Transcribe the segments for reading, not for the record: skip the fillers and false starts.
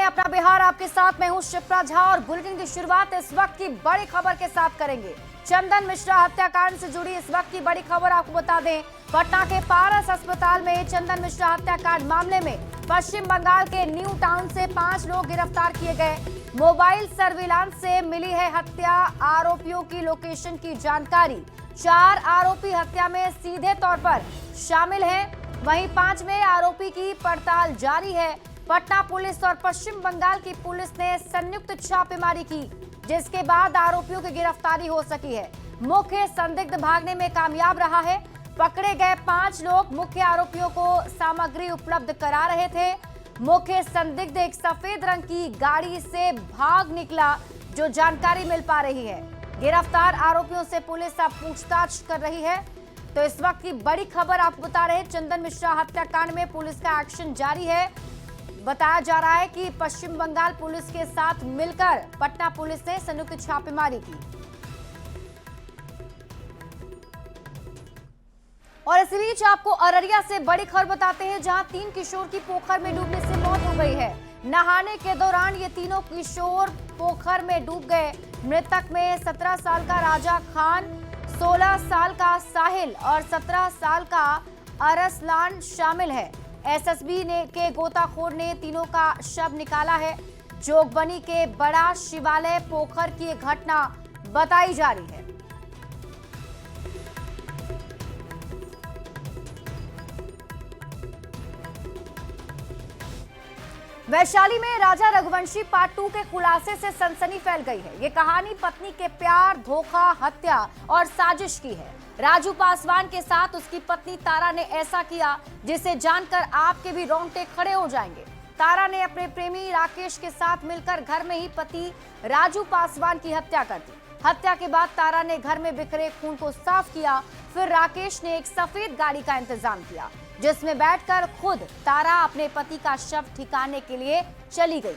अपना बिहार आपके साथ। मैं हूं शिप्रा झा और बुलेटिन की शुरुआत इस वक्त की बड़ी खबर के साथ करेंगे। चंदन मिश्रा हत्याकांड से जुड़ी इस वक्त की बड़ी खबर आपको बता दें। पटना के पारस अस्पताल में चंदन मिश्रा हत्याकांड मामले में पश्चिम बंगाल के न्यू टाउन से 5 लोग गिरफ्तार किए गए। मोबाइल सर्विलांस से मिली है हत्या आरोपियों की लोकेशन की जानकारी। 4 आरोपी हत्या में सीधे तौर पर शामिल हैं। वहीं 5वें आरोपी की पड़ताल जारी है। पटना पुलिस और पश्चिम बंगाल की पुलिस ने संयुक्त छापेमारी की, जिसके बाद आरोपियों की गिरफ्तारी हो सकी है। मुख्य संदिग्ध भागने में कामयाब रहा है। पकड़े गए 5 लोग मुख्य आरोपियों को सामग्री उपलब्ध करा रहे थे। मुख्य संदिग्ध एक सफेद रंग की गाड़ी से भाग निकला, जो जानकारी मिल पा रही है। गिरफ्तार आरोपियों से पुलिस अब पूछताछ कर रही है। तो इस वक्त की बड़ी खबर आपको बता रहे हैं, चंदन मिश्रा हत्याकांड में पुलिस का एक्शन जारी है। बताया जा रहा है कि पश्चिम बंगाल पुलिस के साथ मिलकर पटना पुलिस ने संयुक्त छापेमारी की। और इसी बीच आपको अररिया से बड़ी खबर बताते हैं, जहां 3 किशोर की पोखर में डूबने से मौत हो गई है। नहाने के दौरान ये तीनों किशोर पोखर में डूब गए। मृतक में 17 साल का राजा खान, 16 साल का साहिल और 17 साल का अरसलान शामिल है। एसएसबी के गोताखोर ने तीनों का शव निकाला है। जोगबनी के बड़ा शिवालय पोखर की घटना बताई जा रही है। वैशाली में राजा रघुवंशी पार्ट 2 के खुलासे से सनसनी फैल गई है। ये कहानी पत्नी के प्यार, धोखा, हत्या और साजिश की है। राजू पासवान के साथ उसकी पत्नी तारा ने ऐसा किया जिसे जानकर आपके भी रोंगटे खड़े हो जाएंगे। तारा ने अपने प्रेमी राकेश के साथ मिलकर घर में ही पति राजू पासवान की हत्या कर दी। हत्या के बाद तारा ने घर में बिखरे खून को साफ किया। फिर राकेश ने एक सफेद गाड़ी का इंतजाम किया, जिसमें बैठकर खुद तारा अपने पति का शव ठिकाने के लिए चली गई।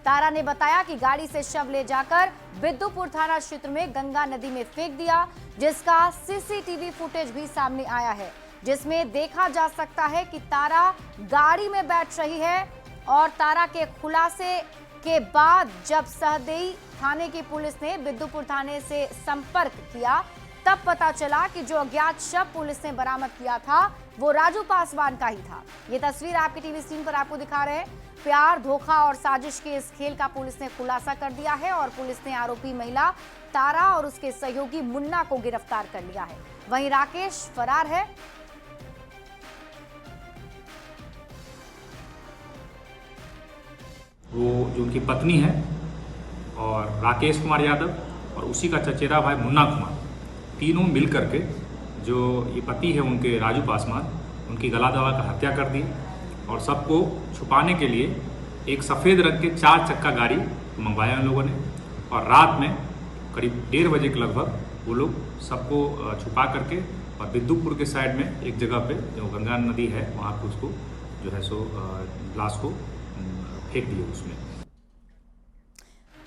तारा ने बताया कि गाड़ी से शव ले जाकर बिद्दुपुर थाना क्षेत्र में गंगा नदी में फेंक दिया, जिसका सीसीटीवी फुटेज भी सामने आया है, जिसमें देखा जा सकता है कि तारा गाड़ी में बैठ रही है। और तारा के खुलासे के बाद जब सहदेई थाने की पुलिस ने बिद्दुपुर थाने से संपर्क किया, तब पता चला कि जो अज्ञात शव पुलिस ने बरामद किया था वो राजू पासवान का ही था। ये तस्वीर आपकी टीवी स्क्रीन पर आपको दिखा रहे हैं। प्यार, धोखा और साजिश के इस खेल का पुलिस ने खुलासा कर दिया है और पुलिस ने आरोपी महिला तारा और उसके सहयोगी मुन्ना को गिरफ्तार कर लिया है। वहीं राकेश फरार है। वो जो उनकी पत्नी है और राकेश कुमार यादव और उसी का चचेरा भाई मुन्ना कुमार, तीनों मिल करके जो ये पति है उनके राजू पासवान, उनकी गला दबाकर हत्या कर दी और सबको छुपाने के लिए एक सफ़ेद रंग के 4 चक्का गाड़ी मंगवाया उन लोगों ने। और रात में करीब 1:30 बजे के लगभग वो लोग सबको छुपा करके और बिद्दुपुर के साइड में एक जगह पे जो गंगा नदी है वहाँ पे उसको जो है सो लाश को फेंक दिए उसमें।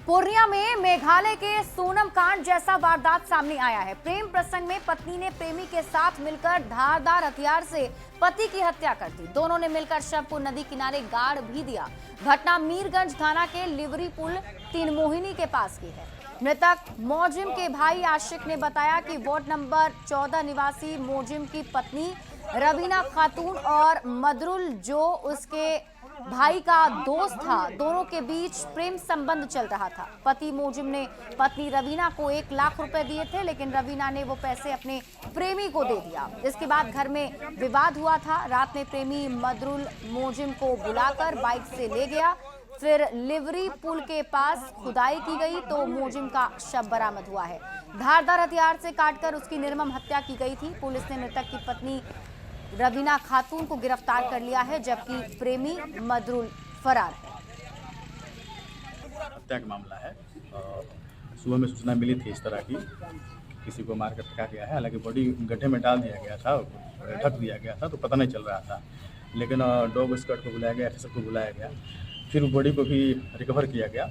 पूर्णिया में मेघालय के सोनम कांड जैसा वारदात सामने आया है। प्रेम प्रसंग में पत्नी ने प्रेमी के साथ मिलकर धारदार हथियार से पति की हत्या कर दी। दोनों ने मिलकर शव को नदी किनारे गाड़ भी दिया। घटना मीरगंज थाना के लिवरी पुल 3 मोहिनी के पास की है। मृतक मोजिम के भाई आशिक ने बताया कि वार्ड नंबर 14 निवासी मोजिम की पत्नी रवीना खातून और मदरुल जो उसके भाई का दोस्त था, दोनों के बीच प्रेम संबंध चल रहा था। पति मोजिम ने पत्नी रवीना को 1 लाख रुपए दिए थे, लेकिन रवीना ने वो पैसे अपने प्रेमी को दे दिया। इसके बाद घर में विवाद हुआ था। रात में प्रेमी मदरुल मोजिम को बुलाकर बाइक से ले गया। फिर लिवरी पुल के पास खुदाई की गई तो मोजिम का शव बरामद हुआ है। धारदार हथियार से काटकर उसकी निर्मम हत्या की गई थी। पुलिस ने मृतक की पत्नी रवीना खातून को गिरफ्तार कर लिया है, जबकि प्रेमी मदरुल फरार है। हत्या का मामला है। सुबह में सूचना मिली थी इस तरह की, किसी को मारकर फेंका गया है। हालांकि बॉडी गड्ढे में डाल दिया गया था, ढक दिया गया था, तो पता नहीं चल रहा था। लेकिन डॉग स्क्वाड को बुलाया गया, एसएसएफ को बुलाया गया, फिर बॉडी को भी रिकवर किया गया।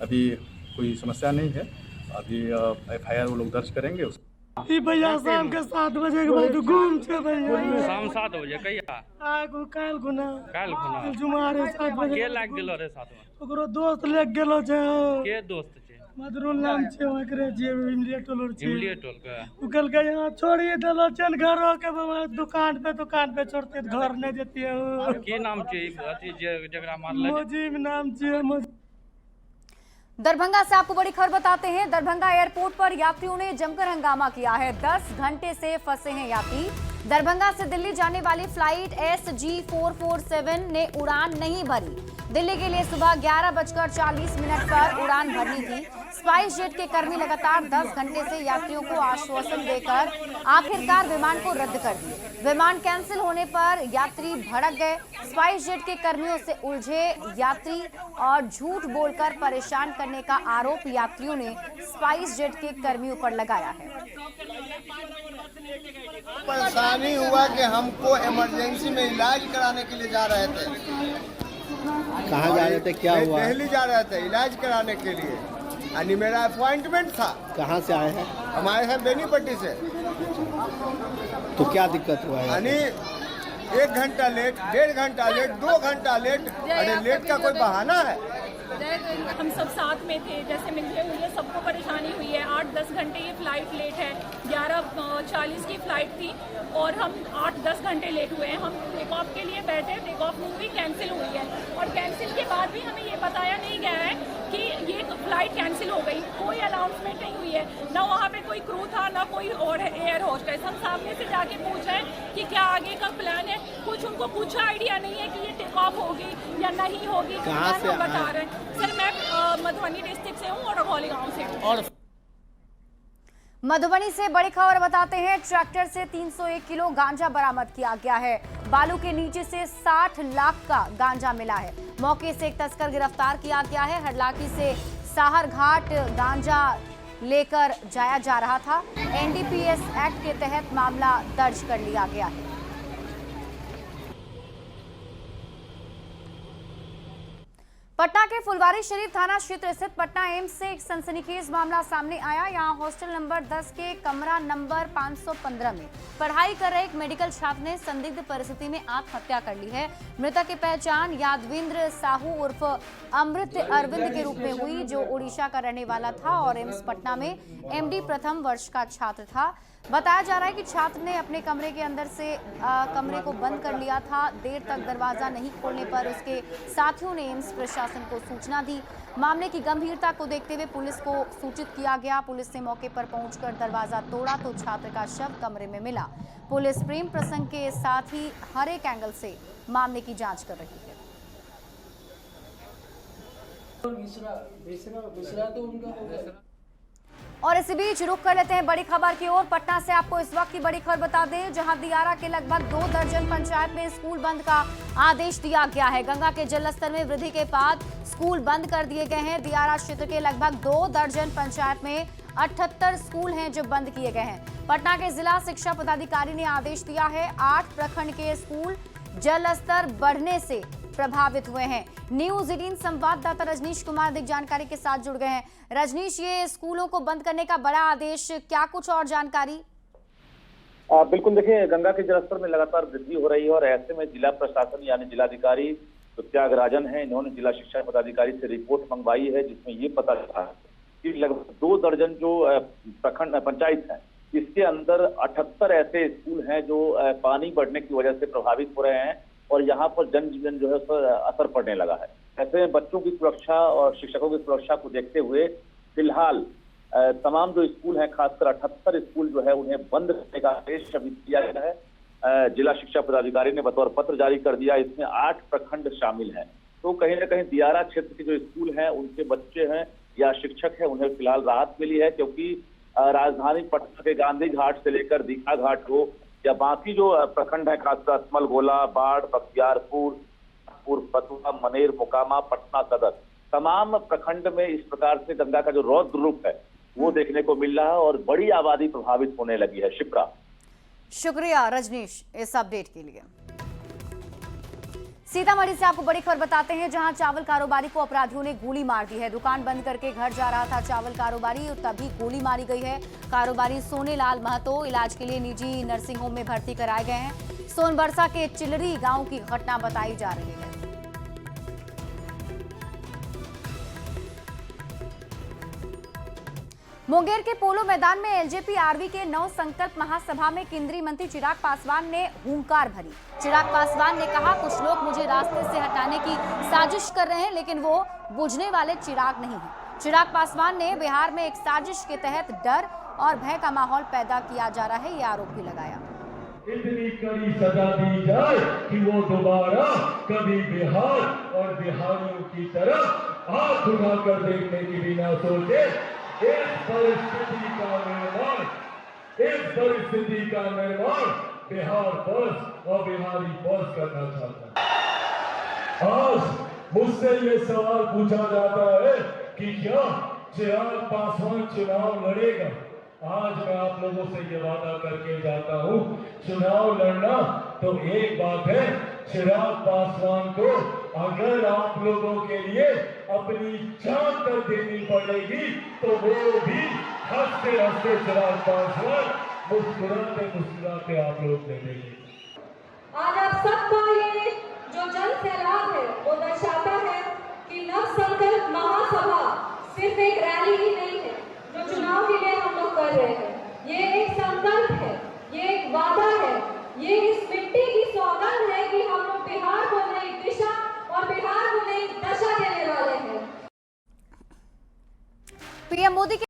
अभी कोई समस्या नहीं है। अभी FIR वो लोग दर्ज करेंगे। ई भैया शाम के 7 बजे के बाद घूम छे भैया शाम 7 बजे कहिया आगु काल गुना जुमारे 7 बजे के लाग गेलो रे साथ में ओकरो दोस्त लेक गेलो छे के दोस्त छे मधुरुल नाम छे ओकरे जे इमलिया टोलर छे इमलिया टोल का उकल के यहाँ छोड़ी देलो चल घरो के बाबा दुकान पे छोड़ते घर नहीं देती है के नाम छे अथी जे जकरा मारले मोजीब नाम छे। दरभंगा से आपको बड़ी खबर बताते हैं। दरभंगा एयरपोर्ट पर यात्रियों ने जमकर हंगामा किया है। 10 घंटे से फंसे हैं यात्री। दरभंगा से दिल्ली जाने वाली फ्लाइट SG447 ने उड़ान नहीं भरी। दिल्ली के लिए सुबह 11:40 पर उड़ान भरनी थी। स्पाइस जेट के कर्मी लगातार 10 घंटे से यात्रियों को आश्वासन देकर आखिरकार विमान को रद्द कर दिए। विमान कैंसिल होने पर यात्री भड़क गए। स्पाइस जेट के कर्मियों से उलझे यात्री और झूठ बोलकर परेशान करने का आरोप यात्रियों ने स्पाइस जेट के कर्मियों पर लगाया है। परेशानी हुआ कि हमको इमरजेंसी में इलाज कराने के लिए जा रहे थे। कहाँ जा रहे थे, क्या हुआ? दिल्ली जा रहे थे इलाज कराने के लिए, यानी मेरा अपॉइंटमेंट था। कहाँ से आए हैं? हम आए हैं बेनीपट्टी से। तो क्या दिक्कत हुआ है? यानी 1 घंटा लेट, 1.5 घंटा लेट, 2 घंटा लेट। अरे लेट का कोई बहाना है? हम सब साथ में थे, जैसे मिलते हुए सबको परेशानी हुई है। 8-10 घंटे ये फ्लाइट लेट है। 11:40 की फ्लाइट थी और हम 8-10 घंटे लेट हुए हैं। हम टेक ऑफ के लिए बैठे, टेक ऑफ मूवी कैंसिल हुई है और कैंसिल के बाद भी हमें ये बताया नहीं गया है कि ये फ्लाइट कैंसिल हो गई। कोई अनाउंसमेंट नहीं हुई है, ना वहाँ पे कोई क्रू था, ना कोई और एयर होस्टेस। हम सामने से जाके पूछ रहे हैं कि क्या आगे का प्लान है। कुछ उनको कुछ आइडिया नहीं है कि ये टेक ऑफ होगी या नहीं होगी। कहाँ से हम बता रहे हैं सर, मैं मधुबनी डिस्ट्रिक्ट से हूँ और रघौली गाँव से हूँ। और मधुबनी से बड़ी खबर बताते हैं। ट्रैक्टर से 301 किलो गांजा बरामद किया गया है। बालू के नीचे से 60 लाख का गांजा मिला है। मौके से एक तस्कर गिरफ्तार किया गया है। हरलाकी से साहर घाट गांजा लेकर जाया जा रहा था। NDPS एक्ट के तहत मामला दर्ज कर लिया गया है। पटना के फुलवारी शरीफ थाना क्षेत्र स्थित पटना एम्स से एक सनसनीखेज मामला सामने आया। यहां हॉस्टल नंबर 10 के कमरा नंबर 515 में पढ़ाई कर रहे एक मेडिकल छात्र ने संदिग्ध परिस्थिति में आत्महत्या कर ली है। मृतक की पहचान यादविंद्र साहू उर्फ अमृत अरविंद के रूप में हुई, जो ओडिशा का रहने वाला था और एम्स पटना में MD प्रथम वर्ष का छात्र था। बताया जा रहा है कि छात्र ने अपने कमरे के अंदर से कमरे को बंद कर लिया था। देर तक दरवाजा नहीं खोलने पर उसके साथियों ने एम्स प्रशासन को सूचना दी। मामले की गंभीरता को देखते हुए पुलिस को सूचित किया गया। पुलिस ने मौके पर पहुंचकर दरवाजा तोड़ा तो छात्र का शव कमरे में मिला। पुलिस प्रेम प्रसंग के साथ ही हर एक एंगल से मामले की जांच कर रही है। और इसी बीच रुख कर लेते हैं बड़ी खबर की ओर। पटना से आपको इस वक्त की बड़ी खबर बता दें, जहां दियारा के लगभग 2 दर्जन पंचायत में स्कूल बंद का आदेश दिया गया है। गंगा के जलस्तर में वृद्धि के बाद स्कूल बंद कर दिए गए हैं। दियारा क्षेत्र के लगभग 2 दर्जन पंचायत में 78 स्कूल हैं जो बंद किए गए हैं। पटना के जिला शिक्षा पदाधिकारी ने आदेश दिया है। 8 प्रखंड के स्कूल जलस्तर बढ़ने से प्रभावित हुए हैं। न्यूज 18 संवाददाता रजनीश कुमार अधिक जानकारी के साथ जुड़ गए हैं। रजनीश, ये स्कूलों को बंद करने का बड़ा आदेश, क्या कुछ और जानकारी? बिल्कुल, देखिए गंगा के जलस्तर में लगातार वृद्धि हो रही है और ऐसे में जिला प्रशासन यानी जिलाधिकारी तो त्यागराजन है, इन्होंने जिला शिक्षा पदाधिकारी से रिपोर्ट मंगवाई है, जिसमें ये पता चला कि लगभग 2 दर्जन जो प्रखंड पंचायत है, इसके अंदर 78 ऐसे स्कूल हैं जो पानी बढ़ने की वजह से प्रभावित हो रहे हैं और यहाँ पर जनजीवन जो है उस पर असर पड़ने लगा है। ऐसे में बच्चों की सुरक्षा और शिक्षकों की सुरक्षा को देखते हुए फिलहाल तमाम जो स्कूल हैं, खासकर 78 स्कूल जो है उन्हें बंद करने का आदेश अभी दिया गया है। जिला शिक्षा पदाधिकारी ने बतौर पत्र जारी कर दिया। इसमें 8 प्रखंड शामिल हैं। तो कहीं ना कहीं दियारा क्षेत्र के जो स्कूल हैं, उनके बच्चे हैं या शिक्षक हैं, उन्हें फिलहाल राहत मिली है, क्योंकि राजधानी पटना के गांधी घाट से लेकर दीघा घाट हो या बाकी जो प्रखंड है, खासकर अथमल गोला, बाढ़, बख्तियारपुर, बथुआ, मनेर, मोकामा, पटना सदर, तमाम प्रखंड में इस प्रकार से गंगा का जो रौद्र रूप है वो देखने को मिल रहा है और बड़ी आबादी प्रभावित होने लगी है। शिप्रा, शुक्रिया रजनीश इस अपडेट के लिए। सीतामढ़ी से आपको बड़ी खबर बताते हैं, जहां चावल कारोबारी को अपराधियों ने गोली मार दी है। दुकान बंद करके घर जा रहा था चावल कारोबारी और तभी गोली मारी गई है। कारोबारी सोनेलाल महतो इलाज के लिए निजी नर्सिंग होम में भर्ती कराए गए हैं। सोनबरसा के चिलरी गांव की घटना बताई जा रही है। मुंगेर के पोलो मैदान में एलजेपी आरवी के नव संकल्प महासभा में केंद्रीय मंत्री चिराग पासवान ने हुंकार भरी। चिराग पासवान ने कहा, कुछ लोग मुझे रास्ते से हटाने की साजिश कर रहे हैं, लेकिन वो बुझने वाले चिराग नहीं हैं। चिराग पासवान ने बिहार में एक साजिश के तहत डर और भय का माहौल पैदा किया जा रहा है, ये आरोप भी लगाया। इतनी कड़ी सजा दी जाए कि वो दोबारा कभी बिहार और बिहारियों की तरफ आंख उठाकर देखने की भी ना सोचे। इस परिस्थिति का निर्माण बिहार फर्स्ट और बिहारी फर्स्ट करना चाहता है। आज मुझसे ये सवाल पूछा जाता है कि क्या चिराग पासवान चुनाव लड़ेगा। आज मैं आप लोगों से ये वादा करके जाता हूँ, चुनाव लड़ना तो एक बात है, चिराग पासवान को अगर आप लोगों के लिए अपनी जान तक देनी पड़ेगी तो वो भी हंसते हंसते चिराग पासवान मुस्कुराते मुस्कुराते आप लोग दे देंगे। आज आप सबका ये जो जन सैलाब है वो दर्शाता है कि नव संकल्प महासभा सिर्फ एक रैली ही नहीं है जो चुनाव के लिए हम लोग कर रहे हैं।